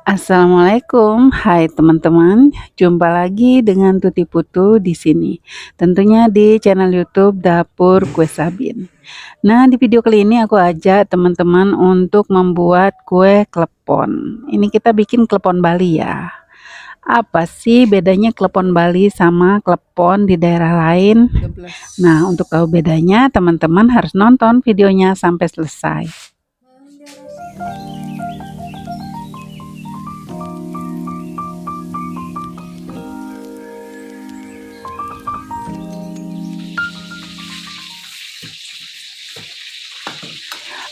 Assalamualaikum, hai teman-teman. Jumpa lagi dengan Tuti Putu di sini. Tentunya di channel YouTube Dapur Kue Sabin. Nah, di video kali ini aku ajak teman-teman untuk membuat kue klepon. Ini kita bikin klepon Bali ya. Apa sih bedanya klepon Bali sama klepon di daerah lain? Nah, untuk tahu bedanya, teman-teman harus nonton videonya sampai selesai.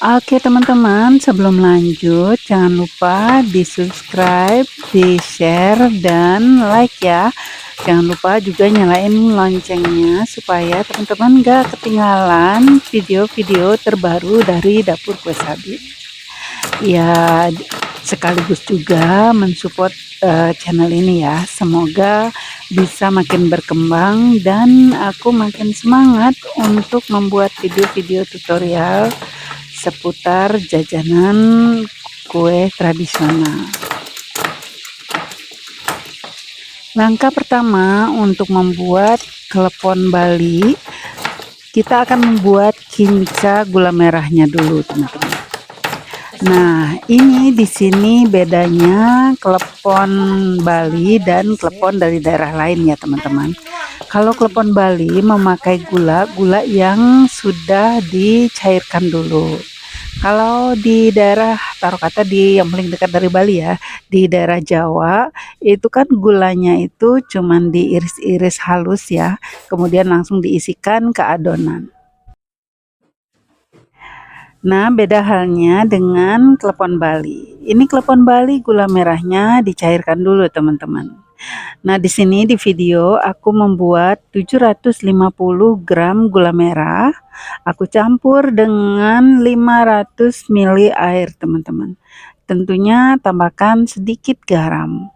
Oke teman-teman, sebelum lanjut jangan lupa di subscribe, di share, dan like ya. Jangan lupa juga nyalain loncengnya supaya teman-teman gak ketinggalan video-video terbaru dari Dapur Kue Sabit. Ya, sekaligus juga mensupport channel ini ya. Semoga bisa makin berkembang dan aku makin semangat untuk membuat video-video tutorial seputar jajanan kue tradisional. Langkah pertama untuk membuat klepon Bali, kita akan membuat kinca gula merahnya dulu, teman-teman. Nah, ini di sini bedanya klepon Bali dan klepon dari daerah lain ya, teman-teman. Kalau klepon Bali memakai gula yang sudah dicairkan dulu. Kalau di daerah taruh kata di yang paling dekat dari Bali ya, di daerah Jawa, itu kan gulanya itu cuman diiris-iris halus ya, kemudian langsung diisikan ke adonan. Nah, beda halnya dengan klepon Bali. Ini klepon Bali gula merahnya dicairkan dulu, teman-teman. Nah, di sini di video aku membuat 750 gram gula merah. Aku campur dengan 500 ml air, teman-teman. Tentunya tambahkan sedikit garam.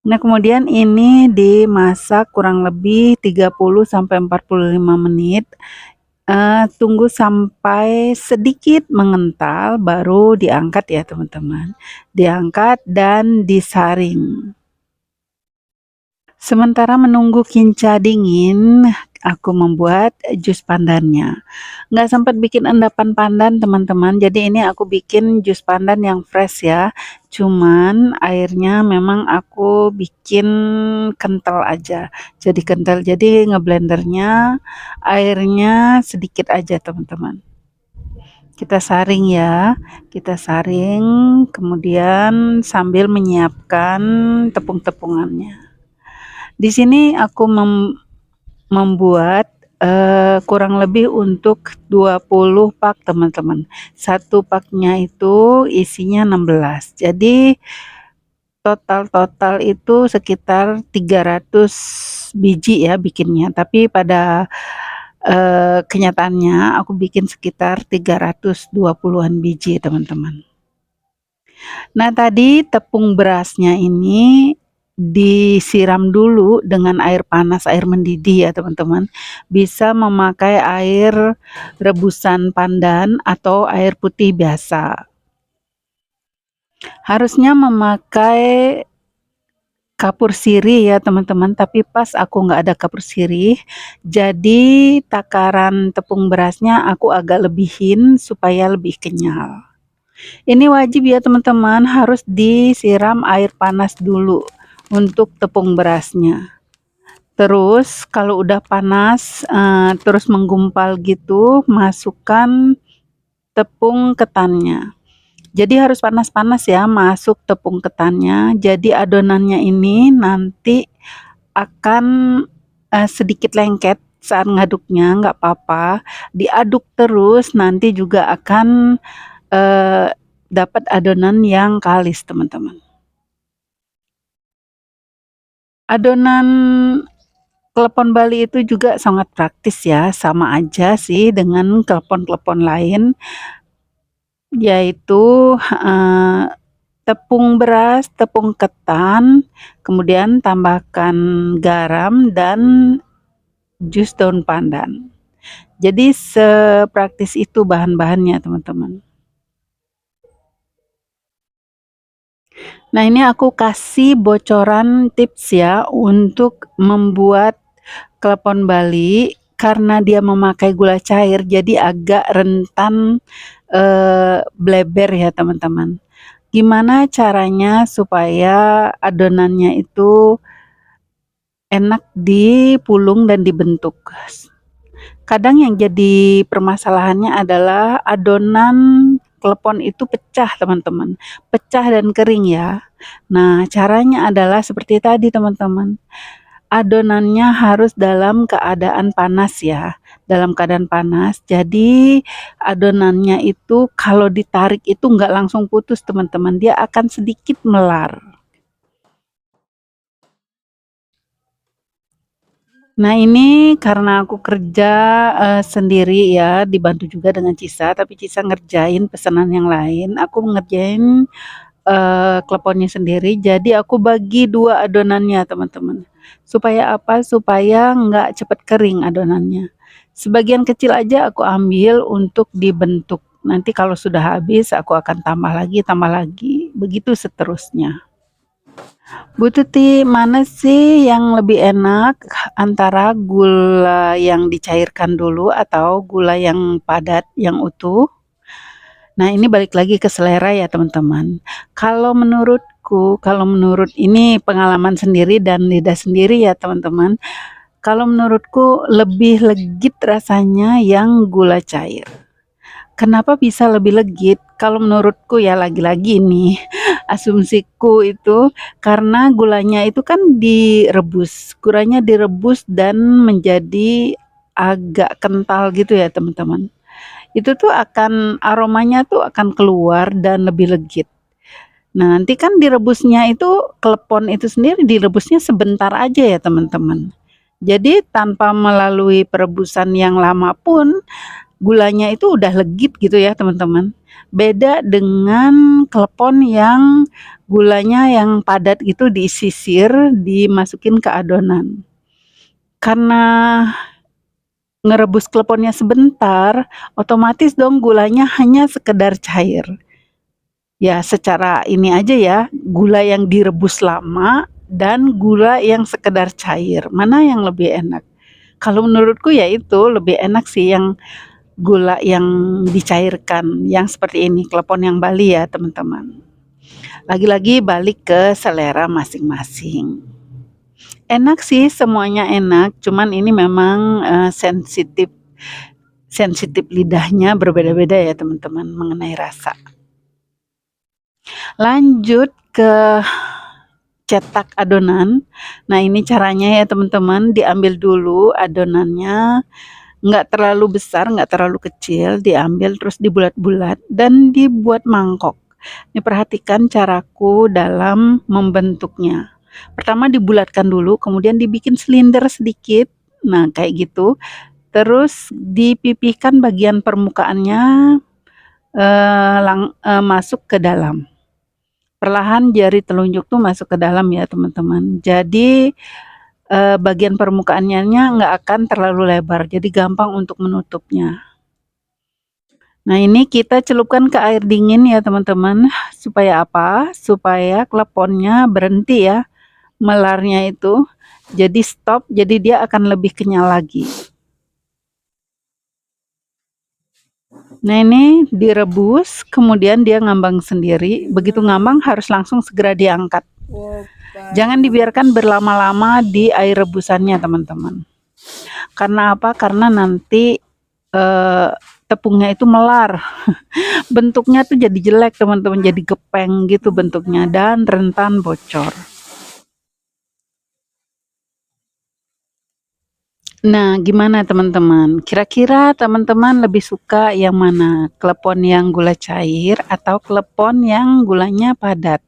Nah, kemudian ini dimasak kurang lebih 30 sampai 45 menit. Tunggu sampai sedikit mengental baru diangkat ya, teman-teman. Diangkat dan disaring. Sementara menunggu kinca dingin, aku membuat jus pandannya. Nggak sempat bikin endapan pandan, teman-teman. Jadi ini aku bikin jus pandan yang fresh ya. Cuman airnya memang aku bikin kental aja. Jadi kental. Jadi ngeblendernya airnya sedikit aja, teman-teman. Kita saring ya. Kita saring kemudian sambil menyiapkan tepung-tepungannya. Di sini aku membuat kurang lebih untuk 20 pak, teman-teman. Satu paknya itu isinya 16. Jadi total itu sekitar 300 biji ya bikinnya. Tapi pada kenyataannya aku bikin sekitar 320-an biji, teman-teman. Nah, tadi tepung berasnya ini disiram dulu dengan air panas, air mendidih ya, teman-teman. Bisa memakai air rebusan pandan atau air putih biasa. Harusnya memakai kapur sirih ya, teman-teman, tapi pas aku nggak ada kapur sirih, jadi takaran tepung berasnya aku agak lebihin supaya lebih kenyal. Ini wajib ya, teman-teman, harus disiram air panas dulu untuk tepung berasnya. Terus kalau udah panas terus menggumpal gitu, masukkan tepung ketannya. Jadi harus panas-panas ya masuk tepung ketannya. Jadi adonannya ini nanti akan sedikit lengket saat ngaduknya, nggak apa-apa. Diaduk terus, nanti juga akan dapat adonan yang kalis, teman-teman. Adonan klepon Bali itu juga sangat praktis ya, sama aja sih dengan klepon-klepon lain, yaitu tepung beras, tepung ketan, kemudian tambahkan garam dan jus daun pandan. Jadi sepraktis itu bahan-bahannya, teman-teman. Nah, ini aku kasih bocoran tips ya untuk membuat klepon Bali karena dia memakai gula cair jadi agak rentan bleber ya teman-teman. Gimana caranya supaya adonannya itu enak dipulung dan dibentuk? Kadang yang jadi permasalahannya adalah adonan klepon itu pecah teman-teman, pecah dan kering ya. Nah, caranya adalah seperti tadi teman-teman, adonannya harus dalam keadaan panas ya, dalam keadaan panas. Jadi adonannya itu kalau ditarik itu nggak langsung putus teman-teman, dia akan sedikit melar. Nah, ini karena aku kerja sendiri ya, dibantu juga dengan Cisa, tapi Cisa ngerjain pesanan yang lain, aku ngerjain kleponnya sendiri, jadi aku bagi 2 adonannya teman-teman. Supaya apa? Supaya nggak cepet kering adonannya. Sebagian kecil aja aku ambil untuk dibentuk, nanti kalau sudah habis aku akan tambah lagi, begitu seterusnya. Bu Tuti, mana sih yang lebih enak antara gula yang dicairkan dulu atau gula yang padat, yang utuh? Nah, ini balik lagi ke selera ya, teman-teman. Kalau menurutku, kalau menurut ini pengalaman sendiri dan lidah sendiri ya, teman-teman. Kalau menurutku lebih legit rasanya yang gula cair. Kenapa bisa lebih legit? Kalau menurutku ya lagi-lagi nih asumsiku itu karena gulanya itu kan direbus. Gulanya direbus dan menjadi agak kental gitu ya, teman-teman. Itu tuh akan aromanya tuh akan keluar dan lebih legit. Nah, nanti kan direbusnya itu klepon itu sendiri direbusnya sebentar aja ya, teman-teman. Jadi tanpa melalui perebusan yang lama pun gulanya itu udah legit gitu ya teman-teman. Beda dengan klepon yang gulanya yang padat gitu disisir, dimasukin ke adonan. Karena ngerebus kleponnya sebentar, otomatis dong gulanya hanya sekedar cair. Ya secara ini aja ya, gula yang direbus lama dan gula yang sekedar cair, mana yang lebih enak? Kalau menurutku ya itu lebih enak sih yang gula yang dicairkan, yang seperti ini, klepon yang Bali ya teman-teman. Lagi-lagi balik ke selera masing-masing. Enak sih, semuanya enak, cuman ini memang sensitif sensitif lidahnya berbeda-beda ya teman-teman mengenai rasa. Lanjut ke cetak adonan. Nah, ini caranya ya teman-teman, diambil dulu adonannya, nggak terlalu besar, nggak terlalu kecil, diambil terus dibulat-bulat dan dibuat mangkok. Ini perhatikan caraku dalam membentuknya. Pertama dibulatkan dulu, kemudian dibikin silinder sedikit. Nah, kayak gitu. Terus dipipihkan bagian permukaannya masuk ke dalam. Perlahan jari telunjuk tuh masuk ke dalam ya teman-teman. Jadi bagian permukaannya nggak akan terlalu lebar, jadi gampang untuk menutupnya. Nah, ini kita celupkan ke air dingin ya teman-teman. Supaya apa? Supaya kleponnya berhenti ya melarnya itu. Jadi stop, jadi dia akan lebih kenyal lagi. Nah, ini direbus, kemudian dia ngambang sendiri. Begitu ngambang harus langsung segera diangkat. Jangan dibiarkan berlama-lama di air rebusannya teman-teman. Karena apa? Karena nanti tepungnya itu melar. Bentuknya tuh jadi jelek teman-teman, jadi gepeng gitu bentuknya dan rentan bocor. Nah, gimana teman-teman? Kira-kira teman-teman lebih suka yang mana? Klepon yang gula cair atau klepon yang gulanya padat?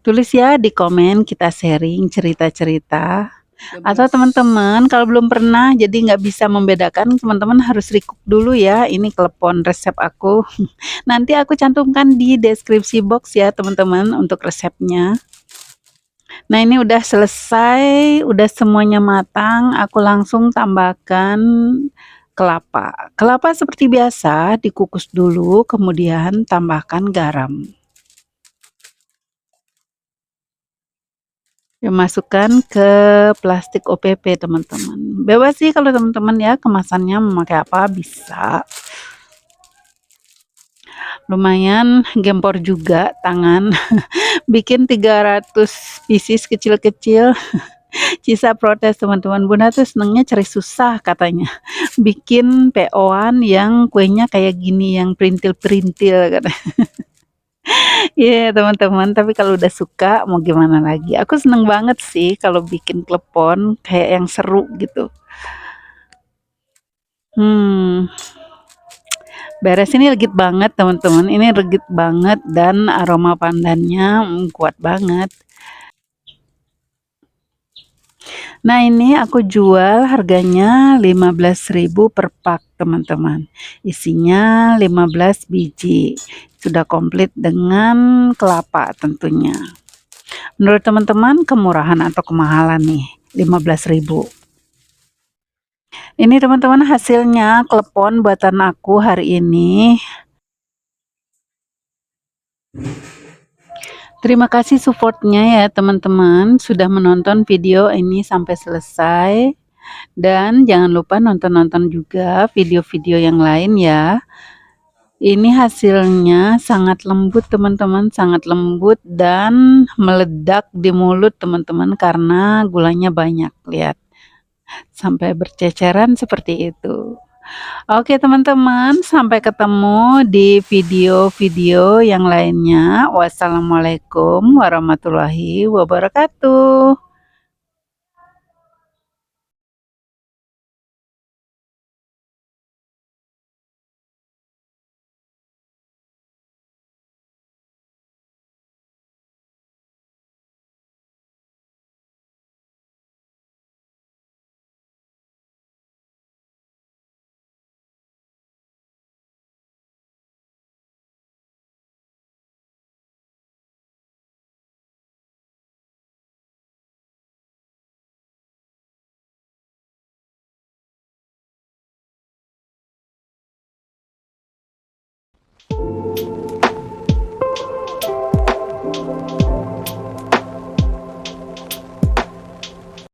Tulis ya di komen, kita sharing cerita-cerita. Atau teman-teman kalau belum pernah jadi nggak bisa membedakan, teman-teman harus recook dulu ya. Ini klepon resep aku. Nanti aku cantumkan di deskripsi box ya teman-teman untuk resepnya. Nah, ini udah selesai, udah semuanya matang, aku langsung tambahkan kelapa. Kelapa seperti biasa dikukus dulu, kemudian tambahkan garam. dimasukkan ke plastik OPP teman-teman. Bebas sih kalau teman-teman ya kemasannya memakai apa bisa. Lumayan gempor juga tangan. Bikin 300 pieces kecil-kecil. Cisa protes teman-teman, Bunda tuh senengnya cari susah katanya. Bikin PO-an yang kuenya kayak gini yang perintil-perintil katanya. Iya teman-teman, tapi kalau udah suka mau gimana lagi. Aku seneng banget sih kalau bikin klepon kayak yang seru gitu. Hmm, beres ini legit banget teman-teman. Ini legit banget dan aroma pandannya kuat banget. Nah, ini aku jual harganya 15.000 per pak, teman-teman. Isinya 15 biji. Sudah komplit dengan kelapa tentunya. Menurut teman-teman kemurahan atau kemahalan nih? 15.000. Ini teman-teman hasilnya klepon buatan aku hari ini. Terima kasih supportnya ya teman-teman sudah menonton video ini sampai selesai. Dan jangan lupa nonton-nonton juga video-video yang lain ya. Ini hasilnya sangat lembut teman-teman, sangat lembut dan meledak di mulut teman-teman karena gulanya banyak. Lihat, sampai berceceran seperti itu. Oke teman-teman, sampai ketemu di video-video yang lainnya. Wassalamualaikum warahmatullahi wabarakatuh.